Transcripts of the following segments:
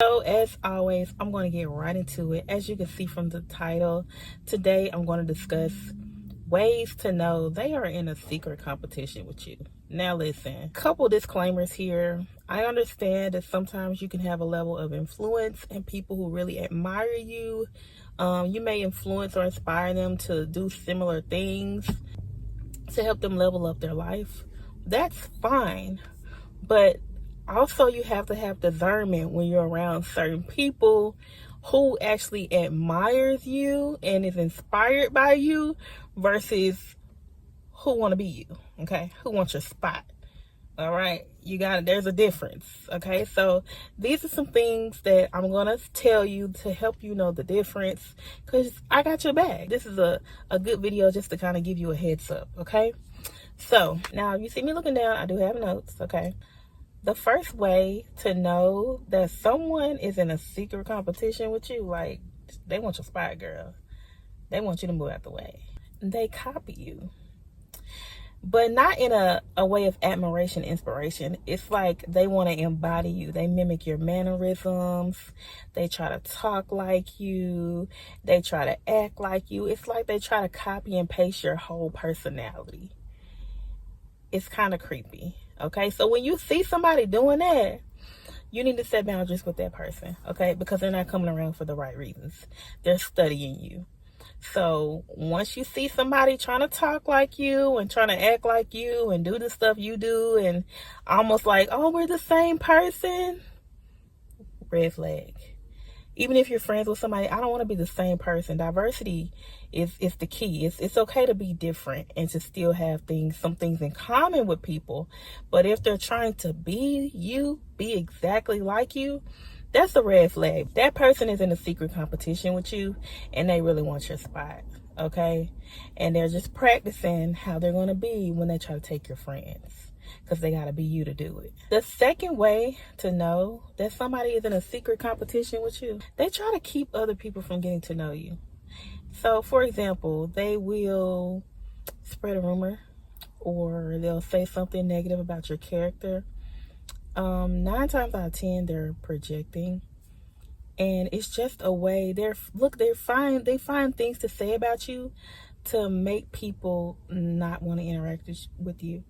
So as always, I'm going to get right into it. As you can see from the title, today I'm going to discuss ways to know they are in a secret competition with you. Now listen, couple disclaimers here. I understand that sometimes you can have a level of influence and people who really admire you. You may influence or inspire them to do similar things to help them level up their life. That's fine, but also you have to have discernment when you're around certain people who actually admires you and is inspired by you versus who want to be you. Okay, who wants your spot? All right, there's a difference. Okay, so these are some things that I'm gonna tell you to help you know the difference, because I got your back. This is a good video just to kind of give you a heads up. Okay, so now you see me looking down, I do have notes. Okay, the first way to know that someone is in a secret competition with you, like they want your spot, girl. They want you to move out the way. They copy you, but not in a way of admiration, inspiration. It's like they want to embody you. They mimic your mannerisms. They try to talk like you. They try to act like you. It's like they try to copy and paste your whole personality. It's kind of creepy. Okay, so when you see somebody doing that, you need to set boundaries with that person, okay? Because they're not coming around for the right reasons. They're studying you. So once you see somebody trying to talk like you and trying to act like you and do the stuff you do and almost like, oh, we're the same person, red flag. Even if you're friends with somebody, I don't want to be the same person. Diversity is the key. It's okay to be different and to still have some things in common with people. But if they're trying to be you, be exactly like you, that's a red flag. That person is in a secret competition with you and they really want your spot. Okay? And they're just practicing how they're going to be when they try to take your friends, because they got to be you to do it. The second way to know that somebody is in a secret competition with you, they try to keep other people from getting to know you. So, for example, they will spread a rumor or they'll say something negative about your character. 9 times out of 10, they're projecting. And it's just a way, they find things to say about you to make people not want to interact with you.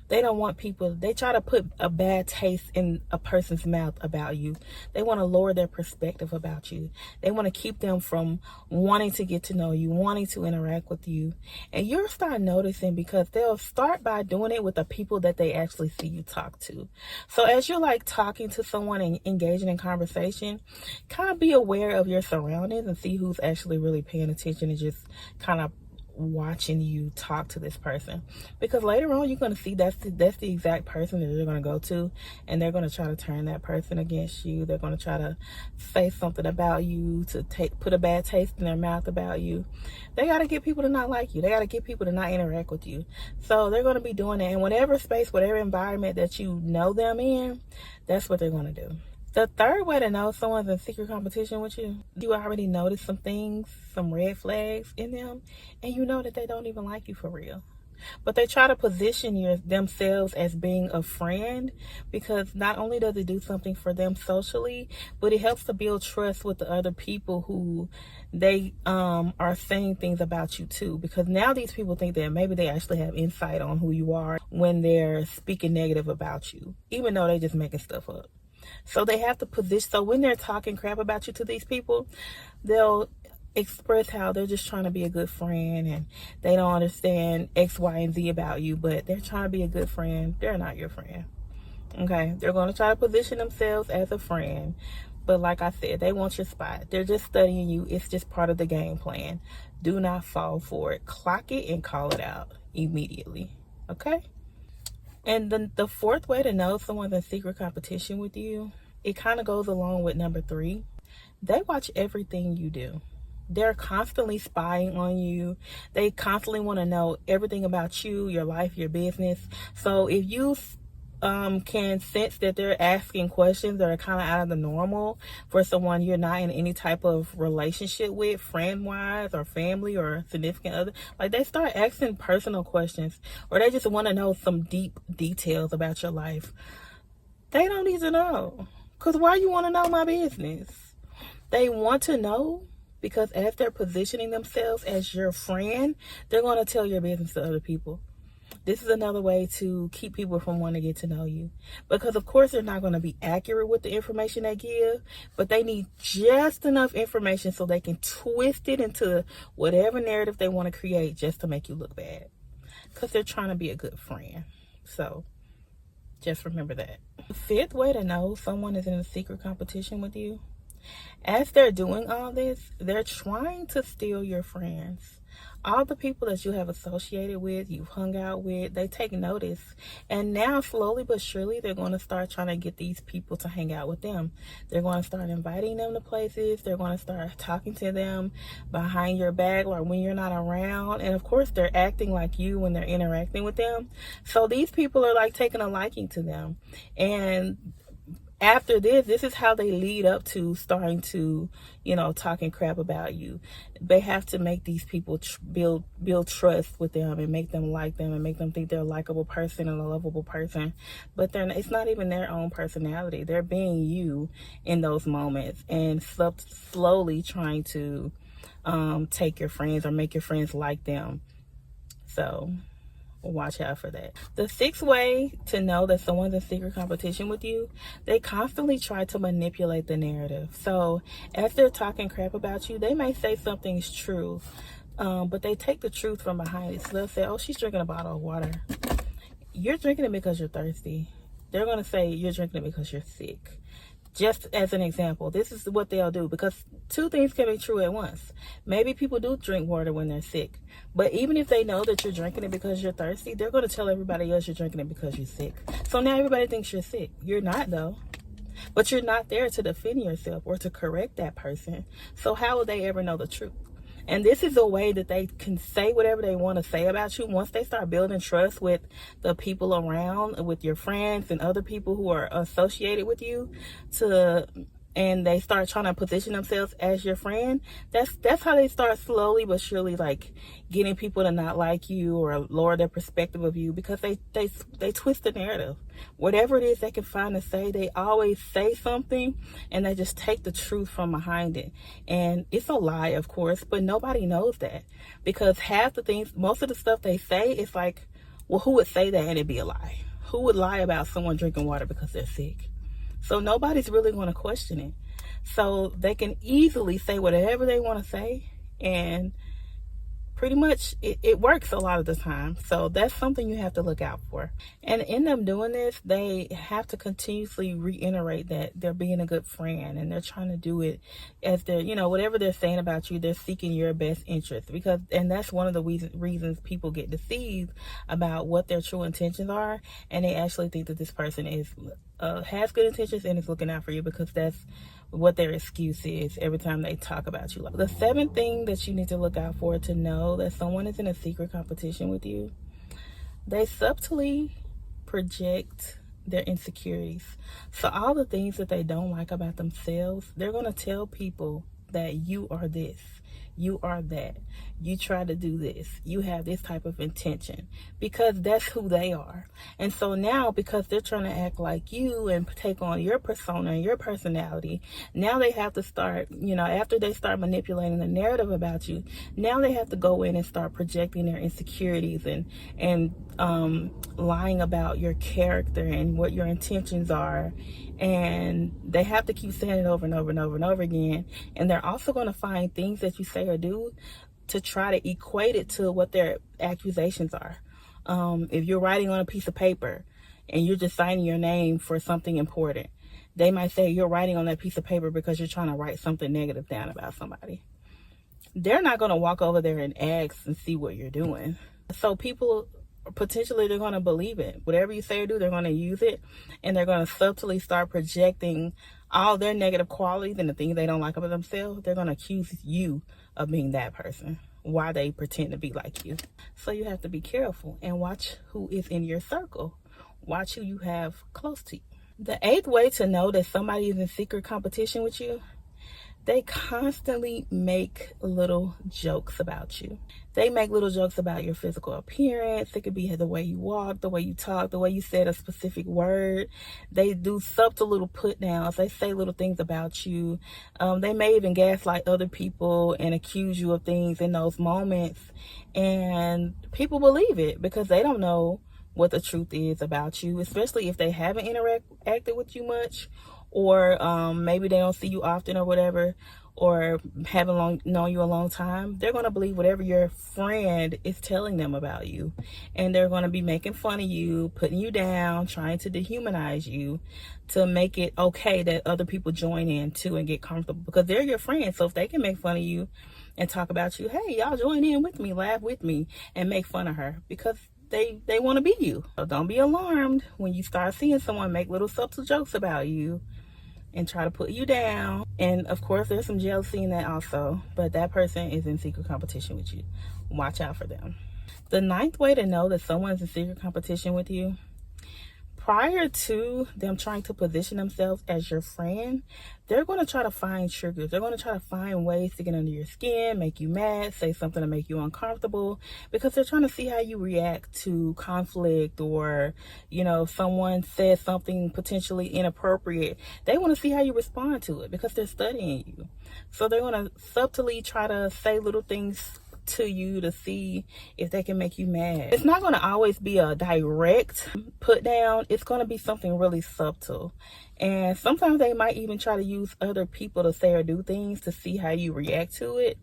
They don't want people, they try to put a bad taste in a person's mouth about you. They want to lower their perspective about you. They want to keep them from wanting to get to know you, wanting to interact with you. And you'll start noticing, because they'll start by doing it with the people that they actually see you talk to. So as you're like talking to someone and engaging in conversation, kind of be aware of your surroundings and see who's actually really paying attention and just kind of watching you talk to this person, because later on you're going to see that's the exact person that they're going to go to, and they're going to try to turn that person against you. They're going to try to say something about you to put a bad taste in their mouth about you. They got to get people to not like you. They got to get people to not interact with you. So they're going to be doing that, and whatever space, whatever environment that you know them in, that's what they're going to do. The third way to know someone's in secret competition with you, you already notice some things, some red flags in them, and you know that they don't even like you for real. But they try to position themselves as being a friend, because not only does it do something for them socially, but it helps to build trust with the other people who they are saying things about you too. Because now these people think that maybe they actually have insight on who you are when they're speaking negative about you, even though they're just making stuff up. So they have to position, so when they're talking crap about you to these people, they'll express how they're just trying to be a good friend and they don't understand X, Y, and Z about you, but they're trying to be a good friend. They're not your friend. Okay? They're going to try to position themselves as a friend, but like I said, they want your spot. They're just studying you. It's just part of the game plan. Do not fall for it. Clock it and call it out immediately. Okay? And then the fourth way to know someone's in secret competition with you, it kind of goes along with number 3. They watch everything you do. They're constantly spying on you. They constantly want to know everything about you, your life, your business. So if you can sense that they're asking questions that are kind of out of the normal for someone you're not in any type of relationship with, friend-wise or family or significant other, like they start asking personal questions, or they just want to know some deep details about your life. They don't need to know. Because why you want to know my business? They want to know because as they're positioning themselves as your friend, they're going to tell your business to other people. This is another way to keep people from wanting to get to know you. Because, of course, they're not going to be accurate with the information they give, but they need just enough information so they can twist it into whatever narrative they want to create just to make you look bad. Because they're trying to be a good friend. So, just remember that. The fifth way to know someone is in a secret competition with you, as they're doing all this, they're trying to steal your friends. All the people that you have associated with, you've hung out with, they take notice. And now, slowly but surely, they're going to start trying to get these people to hang out with them. They're going to start inviting them to places. They're going to start talking to them behind your back or when you're not around. And, of course, they're acting like you when they're interacting with them. So these people are like taking a liking to them. And after this is how they lead up to starting to, talking crap about you. They have to make these people build trust with them and make them like them and make them think they're a likable person and a lovable person. But it's not even their own personality. They're being you in those moments and slowly trying to take your friends or make your friends like them. So watch out for that. The sixth way to know that someone's in secret competition with you, they constantly try to manipulate the narrative. So as they're talking crap about you, they may say something's true, but they take the truth from behind it. So they'll say, oh, she's drinking a bottle of water. You're drinking it because you're thirsty. They're going to say you're drinking it because you're sick. Just as an example, this is what they'll do, because two things can be true at once. Maybe people do drink water when they're sick, but even if they know that you're drinking it because you're thirsty, they're going to tell everybody else you're drinking it because you're sick. So now everybody thinks you're sick. You're not, though. But you're not there to defend yourself or to correct that person. So how will they ever know the truth? And this is a way that they can say whatever they want to say about you. Once they start building trust with the people around, with your friends and other people who are associated with you, and they start trying to position themselves as your friend, that's how they start slowly but surely like getting people to not like you or lower their perspective of you, because they twist the narrative. Whatever it is they can find to say, they always say something and they just take the truth from behind it. And it's a lie, of course, but nobody knows that, because most of the stuff they say, it's like, well, who would say that and it'd be a lie? Who would lie about someone drinking water because they're sick? So nobody's really going to question it. So they can easily say whatever they want to say, and pretty much it works a lot of the time. So that's something you have to look out for. And in them doing this, they have to continuously reiterate that they're being a good friend, and they're trying to do it as they're, whatever they're saying about you, they're seeking your best interest. And that's one of the reasons people get deceived about what their true intentions are, and they actually think that this person has good intentions and is looking out for you, because that's what their excuse is every time they talk about you. The seventh thing that you need to look out for to know that someone is in a secret competition with you, they subtly project their insecurities. So all the things that they don't like about themselves, they're going to tell people that you are this, you are that, you try to do this, you have this type of intention, because that's who they are. And so now, because they're trying to act like you and take on your persona and your personality, now they have to start, after they start manipulating the narrative about you, now they have to go in and start projecting their insecurities and lying about your character and what your intentions are. And they have to keep saying it over and over and over and over again. And they're also going to find things that you say or do to try to equate it to what their accusations are. If you're writing on a piece of paper and you're just signing your name for something important, they might say you're writing on that piece of paper because you're trying to write something negative down about somebody. They're not going to walk over there and ask and see what you're doing. So people, potentially, they're going to believe it. Whatever you say or do, they're going to use it, and they're going to subtly start projecting all their negative qualities and the things they don't like about themselves. They're going to accuse you of being that person while they pretend to be like you. So you have to be careful and watch who is in your circle. Watch who you have close to you. The eighth way to know that somebody is in secret competition with you, they constantly make little jokes about you. They make little jokes about your physical appearance. It could be the way you walk, the way you talk, the way you said a specific word. They do subtle little put downs. They say little things about you. They may even gaslight other people and accuse you of things in those moments. And people believe it because they don't know what the truth is about you, especially if they haven't interacted with you much, or maybe they don't see you often or whatever, or haven't known you a long time. They're going to believe whatever your friend is telling them about you, and they're going to be making fun of you, putting you down, trying to dehumanize you to make it okay that other people join in too and get comfortable, because they're your friends. So if they can make fun of you and talk about you, hey, y'all join in with me, laugh with me, and make fun of her, because they want to be you. So don't be alarmed when you start seeing someone make little subtle jokes about you and try to put you down. And of course, there's some jealousy in that also, but that person is in secret competition with you. Watch out for them. The 9th way to know that someone's in secret competition with you: prior to them trying to position themselves as your friend, they're going to try to find triggers. They're going to try to find ways to get under your skin, make you mad, say something to make you uncomfortable, because they're trying to see how you react to conflict, or, you know, if someone says something potentially inappropriate, they want to see how you respond to it because they're studying you. So they're going to subtly try to say little things to you to see if they can make you mad. It's not going to always be a direct put down. It's going to be something really subtle, and sometimes they might even try to use other people to say or do things to see how you react to it.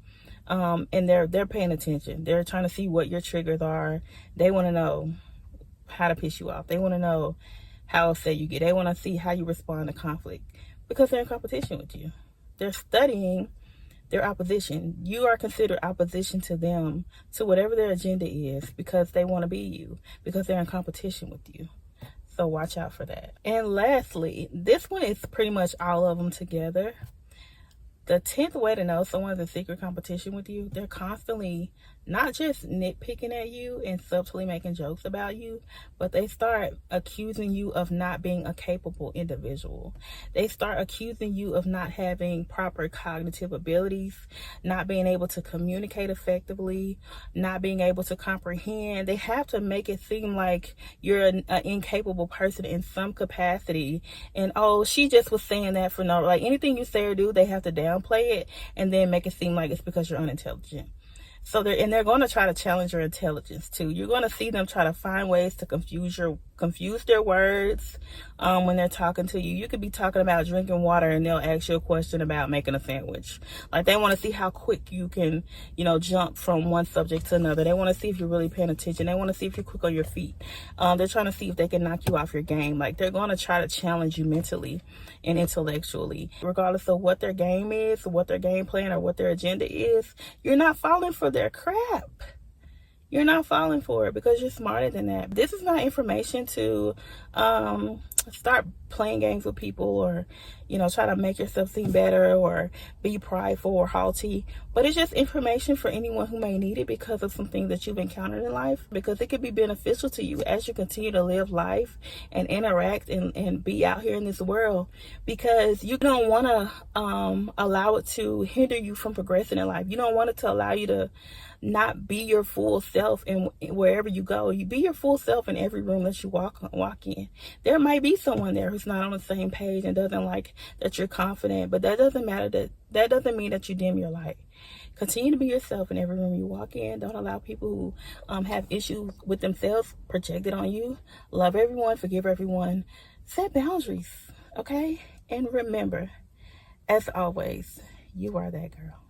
And they're paying attention. They're trying to see what your triggers are. They want to know how to piss you off. They want to know how upset you get. They want to see how you respond to conflict because they're in competition with you. They're studying their opposition. You are considered opposition to them, to whatever their agenda is, because they want to be you, because they're in competition with you. So watch out for that. And lastly, this one is pretty much all of them together. The 10th way to know someone's in secret competition with you: they're constantly not just nitpicking at you and subtly making jokes about you, but they start accusing you of not being a capable individual. They start accusing you of not having proper cognitive abilities, not being able to communicate effectively, not being able to comprehend. They have to make it seem like you're an incapable person in some capacity. And, oh, she just was saying that for no, like, anything you say or do, they have to downplay it and then make it seem like it's because you're unintelligent. So they're going to try to challenge your intelligence too. You're going to see them try to find ways to confuse their words when they're talking to you. You could be talking about drinking water and they'll ask you a question about making a sandwich. Like, they want to see how quick you can, jump from one subject to another. They want to see if you're really paying attention. They want to see if you're quick on your feet. They're trying to see if they can knock you off your game. Like, they're going to try to challenge you mentally and intellectually. Regardless of what their game is, what their game plan, or what their agenda is, you're not falling for their crap. You're not falling for it because you're smarter than that. This is not information to start playing games with people, or try to make yourself seem better, or be prideful or haughty. But it's just information for anyone who may need it because of some things that you've encountered in life, because it could be beneficial to you as you continue to live life and interact and be out here in this world, because you don't want to allow it to hinder you from progressing in life. You don't want it to allow you to not be your full self in wherever you go. You be your full self in every room that you walk in. There might be someone there who's not on the same page and doesn't like that you're confident, but that doesn't matter. That doesn't mean that you dim your light. Continue to be yourself in every room you walk in. Don't allow people who have issues with themselves projected on you. Love everyone, forgive everyone, set boundaries, okay? And remember, as always, you are that girl.